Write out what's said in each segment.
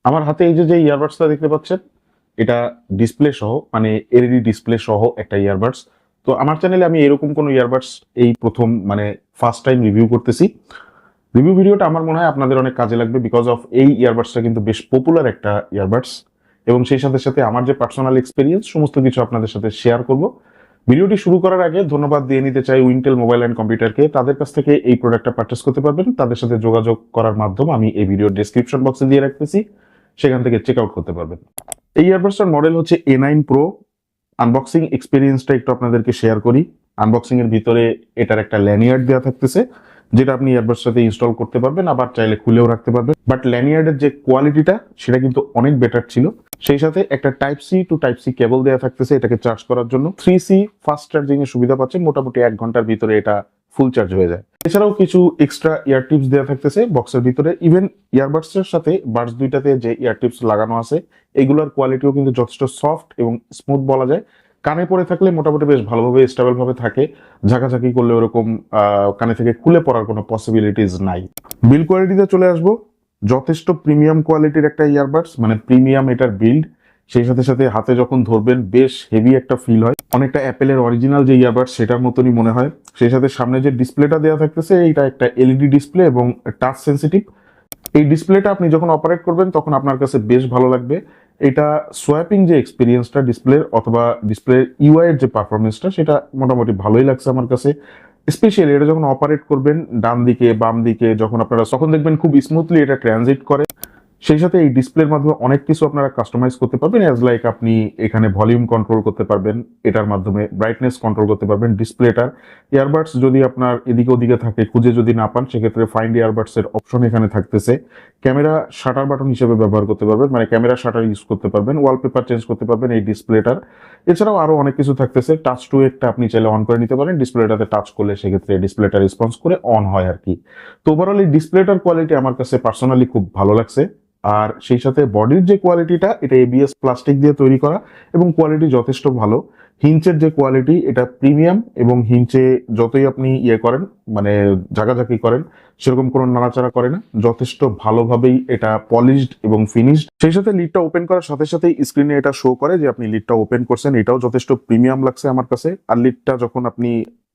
আমার হাতে এই যে ইয়ারবাডসটা দেখতে পাচ্ছেন, এটা ডিসপ্লে সহ মানে এলইডি ডিসপ্লে সহ একটা ইয়ারবাডস। তো আমার চ্যানেলে আমি এরকম কোনো ইয়ারবাডস এই প্রথম মানে ফার্স্ট টাইম রিভিউ করতেছি। রিভিউ ভিডিওটা আমার মনে হয় আপনাদের অনেক কাজে লাগবে, বিকজ অফ এই ইয়ারবাডসটা কিন্তু বেশ পপুলার একটা ইয়ারবাডস, এবং সেই সাথে সাথে আমার যে পার্সোনাল এক্সপিরিয়েন্স সমস্ত কিছু আপনাদের সাথে শেয়ার করব। ভিডিওটি শুরু করার আগে ধন্যবাদ দিয়ে নিতে চাই উইন্টেল মোবাইল অ্যান্ড কম্পিউটারকে। তাদের কাছ থেকে এই প্রোডাক্টটা পারচেস করতে পারবেন। তাদের সাথে যোগাযোগ করার মাধ্যম আমি এই ভিডিওর ডেসক্রিপশন বক্সে দিয়ে রাখতেছি, সেখান থেকে চেক আউট করতে পারবেন। এই ইয়ারবাডসটার মডেল হচ্ছে A9 Pro। আনবক্সিং এক্সপিরিয়েন্সটা একটু আপনাদেরকে শেয়ার করি। আনবক্সিং এর ভিতরে এটার একটা ল্যানিয়ার্ড দেওয়া থাকতেছে, যেটা আপনি ইয়ারবাডসের সাথে ইনস্টল করতে পারবেন, আবার চাইলে খুলেও রাখতে পারবেন। বাট ল্যানিয়ার্ডের যে কোয়ালিটিটা সেটা কিন্তু অনেক বেটার ছিল। সেই সাথে একটা type C to type C cable দেওয়া থাকতেছে এটাকে চার্জ করার জন্য। 3C ফাস্ট চার্জিং এর সুবিধা পাচ্ছেন, মোটামুটি 1 ঘন্টার ভিতরে এটা ফুল চার্জ হয়ে যায়। এছাড়াও কিছু এক্সট্রা ইয়ার টিপস দেওয়া থাকতেছে বক্সের ভিতরে। ইভেন ইয়ারবাডস এর সাথে বাডস দুইটাতে যে ইয়ার টিপস লাগানো আছে এগুলোর কোয়ালিটিও কিন্তু যথেষ্ট সফট এবং স্মুথ বলা যায়। কানে পড়ে থাকলে মোটামুটি বেশ ভালোভাবে স্টেবল ভাবে থাকে। ঝাঁকাঝাঁকি করলে ওরকম কানে থেকে খুলে পড়ার কোনো পসিবিলিটিস নাই। বিল কোয়ালিটিতে চলে আসবো। যথেষ্ট প্রিমিয়াম কোয়ালিটির একটা ইয়ারবাডস, মানে প্রিমিয়াম এটার বিল্ড। সেই সাথে সাথে হাতে যখন ধরবেন বেশ হেভি একটা ফিল হয়, অনেকটা অ্যাপেলের অরিজিনাল যে ইয়ারবাডস সেটার মতনই মনে হয়। সেই সাথে সামনে যে ডিসপ্লেটা দেওয়া থাকতেছে এটা একটা এলইডি ডিসপ্লে এবং টাচ সেন্সিটিভ। এই ডিসপ্লেটা আপনি যখন অপারেট করবেন তখন আপনার কাছে বেশ ভালো লাগবে। এটা সোয়াইপিং যে এক্সপিরিয়েন্সটা ডিসপ্লের অথবা ডিসপ্লের ইউআই এর যে পারফরমেন্সটা সেটা মোটামুটি ভালোই লাগছে আমার কাছে। স্পেশালি এটা যখন অপারেট করবেন ডান দিকে বাম দিকে যখন আপনারা তখন দেখবেন খুব স্মুথলি এটা ট্রানজিট করে। সেই সাথে এই ডিসপ্লের মাধ্যমে অনেক কিছু আপনারা কাস্টমাইজ করতে পারবেন, অ্যাজ লাইক আপনি এখানে ভলিউম কন্ট্রোল করতে পারবেন, এটার মাধ্যমে ব্রাইটনেস কন্ট্রোল করতে পারবেন ডিসপ্লেটার। ইয়ারবাডস যদি আপনার এদিকে ওদিকে থাকে খুঁজে যদি না পান সেক্ষেত্রে ফাইন্ড ইয়ারবাডস এর অপশন এখানে থাকতেছে। ক্যামেরা শাটার বাটন হিসেবে ব্যবহার করতে পারবেন, মানে ক্যামেরা শাটার ইউজ করতে পারবেন, ওয়ালপেপার চেঞ্জ করতে পারবেন এই ডিসপ্লেটার। এছাড়াও আরো অনেক কিছু থাকতেছে। টাচ টু একটা আপনি চাইলে অন করে নিতে পারেন, ডিসপ্লেটাতে টাচ করলে সেক্ষেত্রে ডিসপ্লেটা রেসপন্স করে অন হয় আর কি। তো ওভারঅল এই ডিসপ্লেটার কোয়ালিটি আমার কাছে পার্সোনালি খুব ভালো লাগছে। আর সেই সাথে বডির যে কোয়ালিটিটা এটা এবিএস প্লাস্টিক দিয়ে তৈরি করা এবং কোয়ালিটি যথেষ্ট ভালো। হিঞ্চের যে কোয়ালিটি এটা প্রিমিয়াম, এবং হিঞ্চে যতই আপনি করেন মানে ঝাঁকাঝাঁকি করেন সেরকম কোনো নাড়াচাড়া করে না, যথেষ্ট ভালোভাবেই এটা পলিশড এবং ফিনিশড। সেই সাথে লিডটা ওপেন করার সাথে সাথেই স্ক্রিনে এটা শো করে যে আপনি লিডটা ওপেন করছেন, এটাও যথেষ্ট প্রিমিয়াম লাগছে আমার কাছে। আর লিডটা যখন আপনি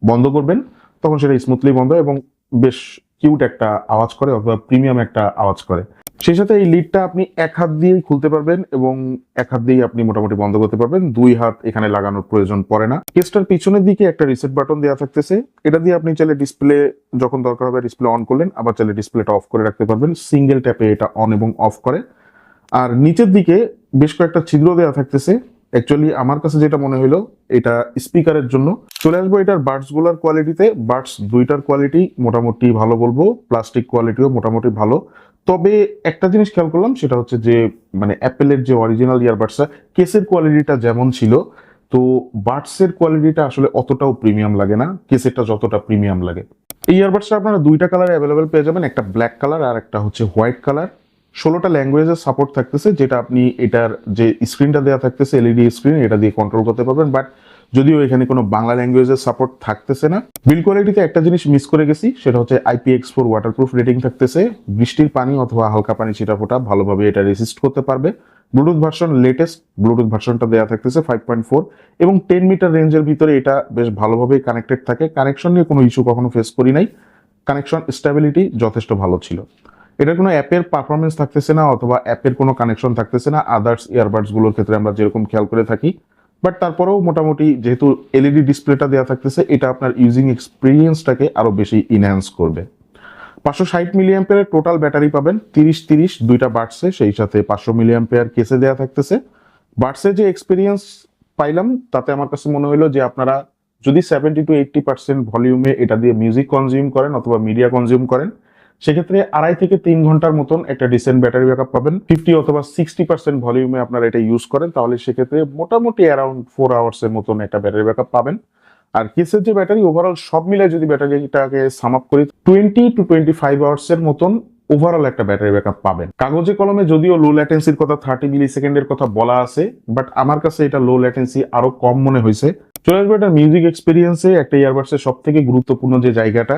বন্ধ করবেন তখন সেটা স্মুথলি বন্ধ এবং বেশ কিউট একটা আওয়াজ করে অথবা প্রিমিয়াম একটা আওয়াজ করে। সেই সাথে এই লিডটা আপনি এক হাত দিয়েই খুলতে পারবেন এবং এক হাত দিয়েই আপনি মোটামুটি বন্ধ করতে পারবেন, 2 হাত এখানে লাগানোর প্রয়োজন পড়ে না। কেসটার পিছনের দিকে একটা রিসেট বাটন দেওয়া থাকতেছে, এটা দিয়ে আপনি চাইলে ডিসপ্লে যখন দরকার হবে ডিসপ্লে অন করলেন, আবার চাইলে ডিসপ্লেটা অফ করে রাখতে পারবেন। সিঙ্গেল ট্যাপে এটা অন এবং অফ করে। আর নিচের দিকে বেশ কয়েকটা ছিদ্র দেওয়া থাকতেছে। অ্যাকচুয়ালি আমার কাছে যেটা মনে হলো এটা স্পিকারের জন্য। চলে আসবো এটার বাডস গুলার কোয়ালিটিতে। বাডস দুইটার কোয়ালিটি মোটামুটি ভালো বলবো, প্লাস্টিক কোয়ালিটিও মোটামুটি ভালো। তবে একটা জিনিস খেয়াল করলাম সেটা হচ্ছে যে মানে অ্যাপেলের যে অরিজিনাল ইয়ারবাডসটা কেসের কোয়ালিটিটা যেমন ছিল, তো বাডসের কোয়ালিটিটা আসলে অতটাও প্রিমিয়াম লাগে না কেসেরটা যতটা প্রিমিয়াম লাগে। এই ইয়ারবাডসটা আপনারা দুইটা কালারে অ্যাভেলেবেল পেয়ে যাবেন, একটা ব্ল্যাক কালার আর একটা হচ্ছে হোয়াইট কালার। 16টা ল্যাঙ্গুয়েজের সাপোর্ট থাকতেছে, যেটা আপনি এটার যে স্ক্রিনটা দেওয়া থাকতেছে এলইডি স্ক্রিন এটা দিয়ে কন্ট্রোল করতে পারবেন। বাট যদিও এখানে কোনো বাংলা ল্যাঙ্গুয়েজের সাপোর্ট থাকতেছে না। বিল্ড কোয়ালিটিতে একটা জিনিস মিস করে গেছি, সেটা হচ্ছে IPX4 ওয়াটারপ্রুফ রেটিং থাকতেছে। বৃষ্টির পানি অথবা হালকা পানি ছিটাফোঁটা ভালোভাবে এটা রেসিস্ট করতে পারবে। ব্লুটুথ ভার্সন লেটেস্ট ব্লুটুথ ভার্সনটা দেওয়া থাকতেছে 5.4 এবং 10 মিটার রেঞ্জের ভিতরে এটা বেশ ভালোভাবেই কানেক্টেড থাকে। কানেকশন নিয়ে কোনো ইস্যু কখনো ফেস করি নাই। কানেকশন স্টেবিলিটি যথেষ্ট ভালো ছিল। এটার কোনো অ্যাপের পারফরমেন্স থাকতেছে না অথবা অ্যাপের কোনো কানেকশন থাকতেছে না আদার্স ইয়ারবাডস গুলোর ক্ষেত্রে আমরা যেরকম খেয়াল করে থাকি। বাট তারপরেও মোটামুটি যেহেতু এলইডি ডিসপ্লেটা দেওয়া থাকতেছে এটা আপনার ইউজিং এক্সপিরিয়েন্সটাকে আরো বেশি ইনহ্যান্স করবে। 560 মিলিঅ্যাম্পিয়ারের টোটাল ব্যাটারি পাবেন 30-30 দুইটা বাডসে, সেই সাথে 500 মিলিঅ্যাম্পিয়ার কেসে দেওয়া থাকতেছে। বাডসে যে এক্সপিরিয়েন্স পাইলাম তাতে আমার কাছে মনে হলো যে আপনারা যদি 70-80% ভলিউমে এটা দিয়ে মিউজিক কনজিউম করেন অথবা মিডিয়া কনজিউম করেন সেক্ষেত্রে 2.5 থেকে 3 ঘন্টার মতন একটা ডিসেন্ট ব্যাটারি ব্যাকআপ পাবেন। 50 অথবা 60% ভলিউমে আপনারা এটা ইউজ করেন তাহলে সেক্ষেত্রে মোটামুটি অ্যারাউন্ড 4 আওয়ার্স এর মতন একটা ব্যাটারি ব্যাকআপ পাবেন। আর কেসের যে ব্যাটারি ওভারঅল সব মিলে যদি ব্যাটারিটাকে সাম আপ করি 20-25 আওয়ার্স এর মতন ওভারঅল একটা ব্যাটারি ব্যাকআপ পাবেন। কাগজে কলমে যদিও লো ল্যাটেন্সির কথা 30 মিলি সেকেন্ডের কথা বলা আছে, বাট আমার কাছে এটা লো ল্যাটেন্সি আরো কম মনে হয়েছে। চলে আসবে এটা মিউজিক এক্সপিরিয়েন্সে একটা ইয়ারবাডসের সব থেকে গুরুত্বপূর্ণ যে জায়গাটা,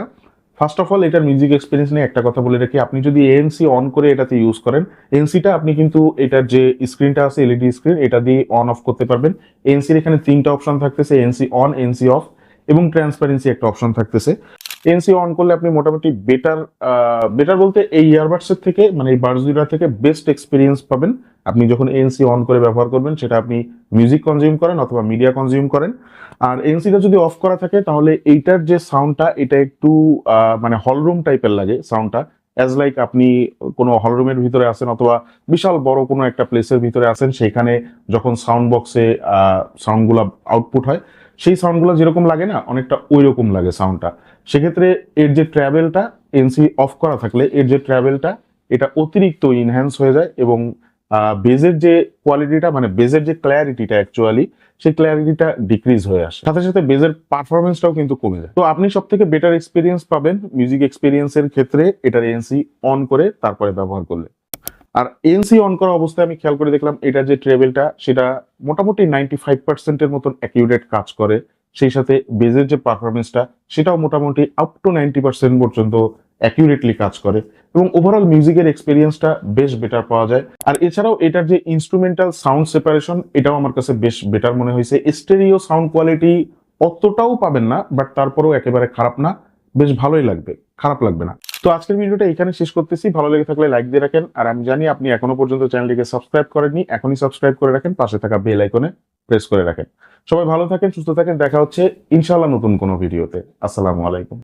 ফার্স্ট অফ অল এটার মিউজিক এক্সপিরিয়েন্স নিয়ে একটা কথা বলে রাখি, আপনি যদি এএনসি অন করে এটাতে ইউজ করেন, এএনসিটা আপনি কিন্তু এটার যে স্ক্রিনটা আছে এলইডি স্ক্রিন, এটা দিয়ে অন অফ করতে পারবেন। এএনসির এখানে 3টা অপশন থাকতেছে, এএনসি অন, এএনসি অফ এবং ট্রান্সপারেন্সি একটা অপশন থাকতেছে। এএনসি অন করলে আপনি মোটামুটি বেটার বলতে এই ইয়ারবাডস এর থেকে মানে এই বাডসগুলা থেকে বেস্ট এক্সপিরিয়েন্স পাবেন আপনি যখন এএনসি অন করে ব্যবহার করবেন, সেটা আপনি মিউজিক কনজিউম করেন অথবা মিডিয়া কনজিউম করেন। আর এএনসিটা যদি অফ করা থাকে তাহলে এইটার যে সাউন্ডটা এটা একটু মানে হলরুম টাইপের লাগে সাউন্ডটা, অ্যাজ লাইক আপনি কোনো হলরুমের ভিতরে আছেন অথবা বিশাল বড় কোনো একটা প্লেসের ভিতরে আছেন, সেখানে যখন সাউন্ড বক্সে সাউন্ডগুলো আউটপুট হয় সেই সাউন্ডগুলো যেরকম লাগে না, অনেকটা ওই রকম লাগে সাউন্ডটা। সেক্ষেত্রে এর যে ট্রাভেলটা এএনসি অফ করা থাকলে এর যে ট্রাভেলটা এটা অতিরিক্ত ইনহ্যান্স হয়ে যায় এবং বেজের যে কোয়ালিটিটা মানে বেজের যে ক্ল্যারিটিটা অ্যাকচুয়ালি সেই ক্ল্যারিটিটা ডিক্রিজ হয়ে আসে, সাথে সাথে বেজের পারফরমেন্সটাও কিন্তু কমে যায়। তো আপনি সব থেকে বেটার এক্সপিরিয়েন্স পাবেন মিউজিক এক্সপিরিয়েন্সের ক্ষেত্রে এটার এএনসি অন করে তারপরে ব্যবহার করলে। আর এএনসি অন করা অবস্থায় আমি খেয়াল করে দেখলাম এটার যে ট্রেবেলটা সেটা মোটামুটি 95%-এর মতন অ্যাকিউরেট কাজ করে, সেই সাথে বেজের যে পারফরমেন্সটা সেটাও মোটামুটি আপ টু 90% পর্যন্ত অ্যাকিউরেটলি কাজ করে এবং ওভারঅল মিউজিকের এক্সপিরিয়েন্সটা বেশ বেটার পাওয়া যায়। আর এছাড়াও এটার যে ইনস্ট্রুমেন্টাল সাউন্ড সেপারেশন এটাও আমার কাছে বেশ বেটার মনে হয়েছে। স্টেরিও সাউন্ড কোয়ালিটি অতটাও পাবেন না, বাট তারপরেও একেবারে খারাপ না, বেশ ভালোই লাগবে, খারাপ লাগবে না। তো আজকের ভিডিওটা এখানে শেষ করতেছি, ভালো লেগে থাকলে লাইক দিয়ে রাখেন। আর আমি জানি আপনি এখনো পর্যন্ত চ্যানেলটিকে সাবস্ক্রাইব করেননি, এখনই সাবস্ক্রাইব করে রাখেন, পাশে থাকা বেল আইকনে প্রেস করে রাখেন। সবাই ভালো থাকেন, সুস্থ থাকেন, দেখা হচ্ছে ইনশাআল্লাহ নতুন কোনো ভিডিওতে। আসসালামু আলাইকুম।